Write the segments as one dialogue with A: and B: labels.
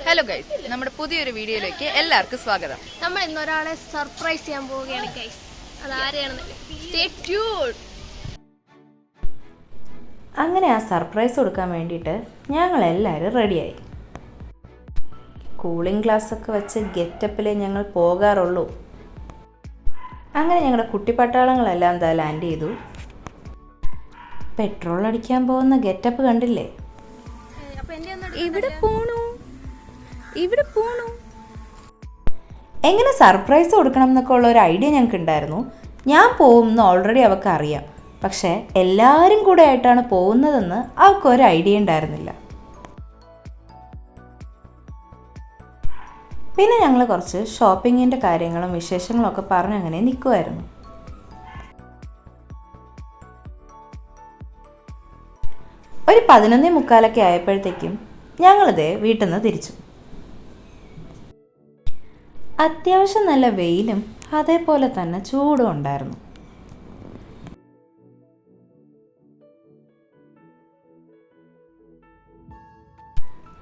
A: Hello guys, നമ്മുടെ പുതിയൊരു വീഡിയോയിലേക്ക് എല്ലാവർക്കും സ്വാഗതം.
B: നമ്മൾ ഇന്ന് ഒരാളെ സർപ്രൈസ് ചെയ്യാൻ പോവുകയാണ് ഗൈസ്. അതാരെയാണെന്ന് stay tuned.
C: അങ്ങനെ ആ സർപ്രൈസ് കൊടുക്കാൻ വേണ്ടിയിട്ട് ഞങ്ങളെല്ലാവരും റെഡിയായി. കൂളിംഗ് ഗ്ലാസ്സൊക്കെ വെച്ച് ഗെറ്റപ്പിലേ ഞങ്ങൾ പോകാറുള്ളൂ. അങ്ങനെ ഞങ്ങളുടെ കുട്ടിപ്പട്ടാളങ്ങളെല്ലാം എന്താ ലാൻഡ് ചെയ്തു. പെട്രോൾ അടിക്കാൻ പോകുന്ന ഗെറ്റപ്പ് കണ്ടില്ലേ? ഇവിടെ പോണു എങ്ങനെ സർപ്രൈസ് കൊടുക്കണം എന്നൊക്കെ ഉള്ള ഒരു ഐഡിയ ഞങ്ങൾക്ക് ഉണ്ടായിരുന്നു. ഞാൻ പോകുമെന്ന് ഓൾറെഡി അവൾക്ക് അറിയാം. പക്ഷേ എല്ലാവരും കൂടെ ആയിട്ടാണ് പോകുന്നതെന്ന് അവൾക്കൊരു ഐഡിയ ഉണ്ടായിരുന്നില്ല. പിന്നെ ഞങ്ങൾ കുറച്ച് ഷോപ്പിങ്ങിൻ്റെ കാര്യങ്ങളും വിശേഷങ്ങളും ഒക്കെ പറഞ്ഞങ്ങനെ നിൽക്കുമായിരുന്നു. ഒരു 11:45 ആയപ്പോഴത്തേക്കും ഞങ്ങളിതേ വീട്ടിൽ നിന്ന് തിരിച്ചു. അത്യാവശ്യം നല്ല വെയിലും അതേപോലെ തന്നെ ചൂടും ഉണ്ടായിരുന്നു.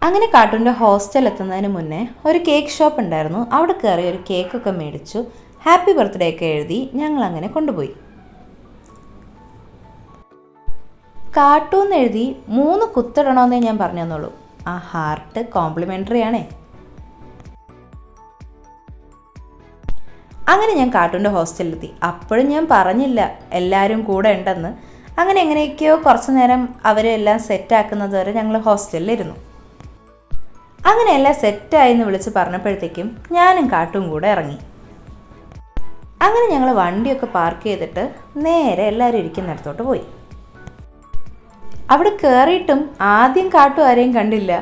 C: അങ്ങനെ കാർട്ടൂൻ്റെ ഹോസ്റ്റൽ എത്തുന്നതിന് മുന്നേ ഒരു കേക്ക് ഷോപ്പ് ഉണ്ടായിരുന്നു. അവിടെ കയറി ഒരു കേക്കൊക്കെ മേടിച്ചു. ഹാപ്പി ബർത്ത്ഡേ ഒക്കെ എഴുതി ഞങ്ങളങ്ങനെ കൊണ്ടുപോയി. കാർട്ടൂൺ എഴുതി 3 കുത്തിടണമെന്നേ ഞാൻ പറഞ്ഞു തന്നുള്ളൂ. ആ ഹാർട്ട് കോംപ്ലിമെൻ്ററി ആണേ. അങ്ങനെ ഞാൻ കാർട്ടൂൻ്റെ ഹോസ്റ്റലിലെത്തി. അപ്പോഴും ഞാൻ പറഞ്ഞില്ല എല്ലാവരും കൂടെ ഉണ്ടെന്ന്. അങ്ങനെ എങ്ങനെയൊക്കെയോ കുറച്ച് നേരം അവരെല്ലാം സെറ്റാക്കുന്നത് വരെ ഞങ്ങൾ ഹോസ്റ്റലിലിരുന്നു. അങ്ങനെ എല്ലാം സെറ്റായെന്ന് വിളിച്ച് പറഞ്ഞപ്പോഴത്തേക്കും ഞാനും കാർട്ടൂൺ കൂടെ ഇറങ്ങി. അങ്ങനെ ഞങ്ങൾ വണ്ടിയൊക്കെ പാർക്ക് ചെയ്തിട്ട് നേരെ എല്ലാവരും ഇരിക്കുന്നിടത്തോട്ട് പോയി. അവിടെ കയറിയിട്ടും ആദ്യം കാട്ടു ആരെയും കണ്ടില്ല.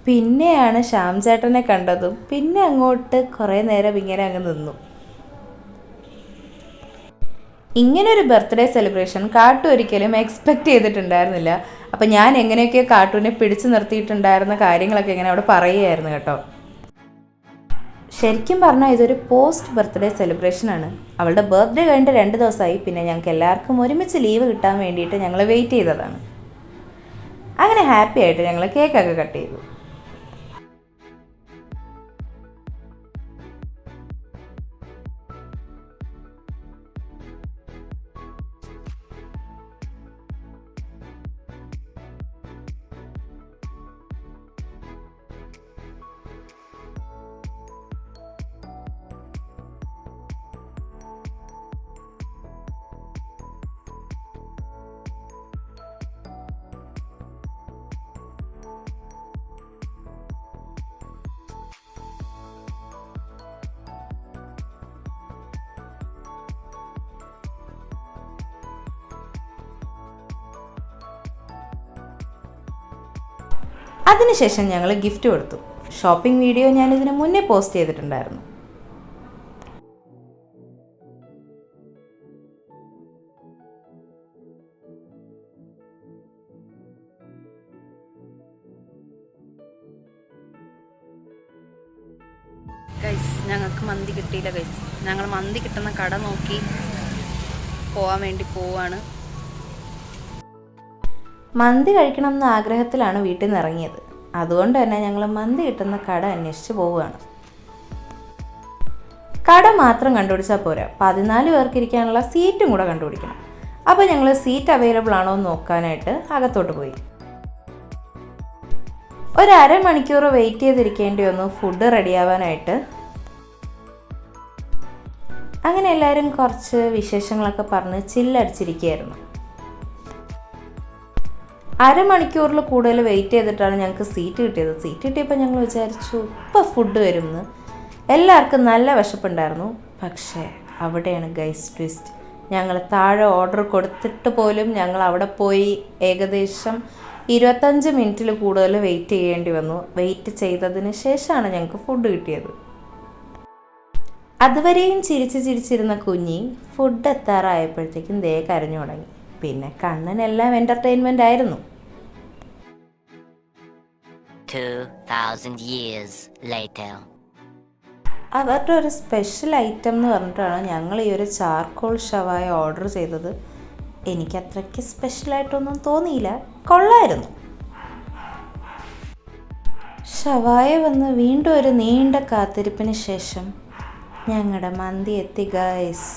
C: പിന്നെയാണ് ശ്യാം ചേട്ടനെ കണ്ടതും. പിന്നെ അങ്ങോട്ട് കുറേ നേരം ഇങ്ങനെ അങ്ങ് നിന്നു. ഇങ്ങനൊരു ബർത്ത്ഡേ സെലിബ്രേഷൻ കാട്ടു ഒരിക്കലും എക്സ്പെക്റ്റ് ചെയ്തിട്ടുണ്ടായിരുന്നില്ല. അപ്പം ഞാൻ എങ്ങനെയൊക്കെയോ കാട്ടൂനെ പിടിച്ചു നിർത്തിയിട്ടുണ്ടായിരുന്ന കാര്യങ്ങളൊക്കെ ഇങ്ങനെ അവിടെ പറയുകയായിരുന്നു കേട്ടോ. ശരിക്കും പറഞ്ഞാൽ ഇതൊരു പോസ്റ്റ് ബർത്ത്ഡേ സെലിബ്രേഷനാണ്. അവളുടെ ബർത്ത്ഡേ കഴിഞ്ഞിട്ട് 2 ദിവസമായി. പിന്നെ ഞങ്ങൾക്ക് എല്ലാവർക്കും ഒരുമിച്ച് ലീവ് കിട്ടാൻ വേണ്ടിയിട്ട് ഞങ്ങൾ വെയിറ്റ് ചെയ്തതാണ്. അങ്ങനെ ഹാപ്പി ആയിട്ട് ഞങ്ങൾ കേക്കൊക്കെ കട്ട് ചെയ്തു. അതിനുശേഷം ഞങ്ങൾ ഗിഫ്റ്റ് കൊടുത്തു. ഷോപ്പിംഗ് വീഡിയോ ഞാനിതിന് മുന്നേ പോസ്റ്റ് ചെയ്തിട്ടുണ്ടായിരുന്നു.
A: ഗൈസ്, ഞങ്ങൾക്ക് മന്തി കിട്ടിയില്ല ഗൈസ്. ഞങ്ങൾ മന്തി കിട്ടുന്ന കട നോക്കി പോകാൻ വേണ്ടി പോവാണ്.
C: മന്തി കഴിക്കണം എന്ന ആഗ്രഹത്തിലാണ് വീട്ടിൽ നിന്ന് ഇറങ്ങിയത്. അതുകൊണ്ട് തന്നെ ഞങ്ങൾ മന്തി കിട്ടുന്ന കട അന്വേഷിച്ച് പോവുകയാണ്. കട മാത്രം കണ്ടുപിടിച്ചാൽ പോരാ, 14 പേർക്ക് ഇരിക്കാനുള്ള സീറ്റും കൂടെ കണ്ടുപിടിക്കണം. അപ്പോൾ ഞങ്ങൾ സീറ്റ് അവൈലബിൾ ആണോ എന്ന് നോക്കാനായിട്ട് അകത്തോട്ട് പോയി. ഒരു 1/2 മണിക്കൂർ വെയിറ്റ് ചെയ്തിരിക്കേണ്ടി വന്നു ഫുഡ് റെഡിയാവാനായിട്ട്. അങ്ങനെ എല്ലാവരും കുറച്ച് വിശേഷങ്ങളൊക്കെ പറഞ്ഞ് ചില്ലടിച്ചിരിക്കുകയായിരുന്നു. 1/2 മണിക്കൂറിൽ കൂടുതൽ വെയിറ്റ് ചെയ്തിട്ടാണ് ഞങ്ങൾക്ക് സീറ്റ് കിട്ടിയത്. സീറ്റ് കിട്ടിയപ്പോൾ ഞങ്ങൾ വിചാരിച്ചു ഇപ്പോൾ ഫുഡ് വരുമെന്ന്. എല്ലാവർക്കും നല്ല വിശപ്പുണ്ടായിരുന്നു. പക്ഷേ അവിടെയാണ് ഗൈസ് ട്വിസ്റ്റ്. ഞങ്ങൾ താഴെ ഓർഡർ കൊടുത്തിട്ട് പോലും ഞങ്ങൾ അവിടെ പോയി ഏകദേശം 25 മിനിറ്റിൽ കൂടുതൽ വെയിറ്റ് ചെയ്യേണ്ടി വന്നു. വെയിറ്റ് ചെയ്തതിന് ശേഷമാണ് ഞങ്ങൾക്ക് ഫുഡ് കിട്ടിയത്. അതുവരെയും ചിരിച്ചിരുന്ന കുഞ്ഞി ഫുഡ് എത്താറായപ്പോഴത്തേക്കും ദേ കരഞ്ഞു തുടങ്ങി. പിന്നെ കണ്ണനെല്ലാം എൻ്റർടൈൻമെൻ്റ് ആയിരുന്നു.
D: 2000 years later.
C: അവരുടെ ഒരു സ്പെഷ്യൽ ഐറ്റം എന്ന് പറഞ്ഞിട്ടാണ് ഞങ്ങൾ ഈ ഒരു ചാർക്കോൾ ഷവായ ഓർഡർ ചെയ്തത്. എനിക്കത്രയ്ക്ക് സ്പെഷ്യലായിട്ടൊന്നും തോന്നിയില്ല, കൊള്ളായിരുന്നു. ഷവായ വന്ന് വീണ്ടും ഒരു നീണ്ട കാത്തിരിപ്പിന് ശേഷം ഞങ്ങളുടെ മന്തി എത്തി ഗൈസ്.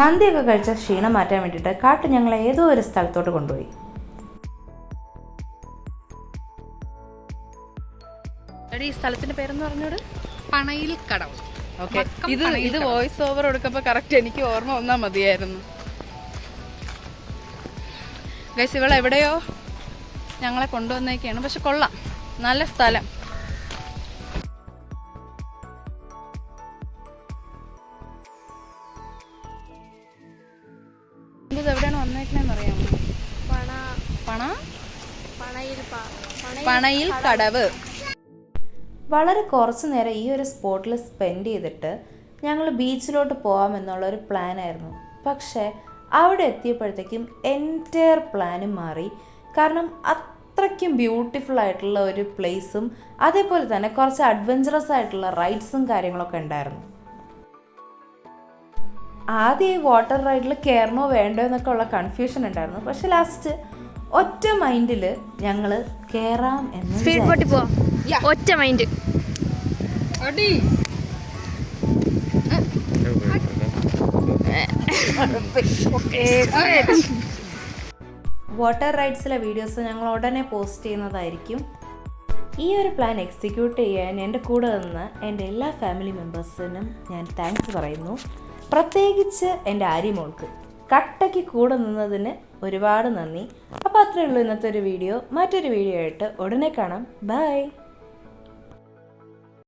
C: മന്തിയൊക്കെ കഴിച്ച ക്ഷീണം മാറ്റാൻ വേണ്ടിയിട്ട് കാട്ടു ഞങ്ങളെ ഏതോ ഒരു സ്ഥലത്തോട്ട് കൊണ്ടുപോയി.
A: ഈ സ്ഥലത്തിന്റെ പേരെന്ന് പറഞ്ഞോട്?
B: പണയിൽ കടവ്.
A: ഓക്കെ, ഇത് വോയിസ് ഓവർ കൊടുക്കുമ്പോൾ കറക്റ്റ് എനിക്ക് ഓർമ്മ വന്നാൽ മതിയായിരുന്നു. ഗൈസ്, ഇവളെ എവിടെയോ ഞങ്ങളെ കൊണ്ടുവന്നേക്കാണ്. പക്ഷെ കൊള്ളാം, നല്ല സ്ഥലം. ഇത് എവിടെയാണ് വന്നേക്കണേന്ന് അറിയാമോ? പണയിൽ കടവ്.
C: വളരെ കുറച്ച് നേരം ഈ ഒരു സ്പോട്ടിൽ സ്പെൻഡ് ചെയ്തിട്ട് ഞങ്ങൾ ബീച്ചിലോട്ട് പോകാമെന്നുള്ളൊരു പ്ലാനായിരുന്നു. പക്ഷേ അവിടെ എത്തിയപ്പോഴത്തേക്കും എൻറ്റയർ പ്ലാനും മാറി. കാരണം അത്രയ്ക്കും ബ്യൂട്ടിഫുൾ ആയിട്ടുള്ള ഒരു പ്ലേസും അതേപോലെ തന്നെ കുറച്ച് അഡ്വഞ്ചറസ് ആയിട്ടുള്ള റൈഡ്സും കാര്യങ്ങളൊക്കെ ഉണ്ടായിരുന്നു. ആദ്യം ഈ വാട്ടർ റൈഡിൽ കയറണോ വേണ്ടോ എന്നൊക്കെ ഉള്ള കൺഫ്യൂഷൻ ഉണ്ടായിരുന്നു. പക്ഷെ ലാസ്റ്റ് ഒറ്റ മൈൻഡിൽ ഞങ്ങൾ കയറാം എന്ന്
B: സ്പീഡ് ബോട്ടിൽ പോവാം. ഒറ്റ മൈൻഡ്.
C: വാട്ടർ റൈഡ്സിലെ വീഡിയോസ് ഞങ്ങൾ ഉടനെ പോസ്റ്റ് ചെയ്യുന്നതായിരിക്കും. ഈ ഒരു പ്ലാൻ എക്സിക്യൂട്ട് ചെയ്യാൻ എൻ്റെ കൂടെ നിന്ന് എൻ്റെ എല്ലാ ഫാമിലി മെമ്പേഴ്സിനും ഞാൻ താങ്ക്സ് പറയുന്നു. പ്രത്യേകിച്ച് എൻ്റെ ആര്യമോൾക്ക് കട്ടയ്ക്ക് കൂടെ നിന്നതിന് ഒരുപാട് നന്ദി. അപ്പോൾ അത്രയേ ഉള്ളൂ ഇന്നത്തെ ഒരു വീഡിയോ. മറ്റൊരു വീഡിയോ ആയിട്ട് ഉടനെ കാണാം. ബൈ.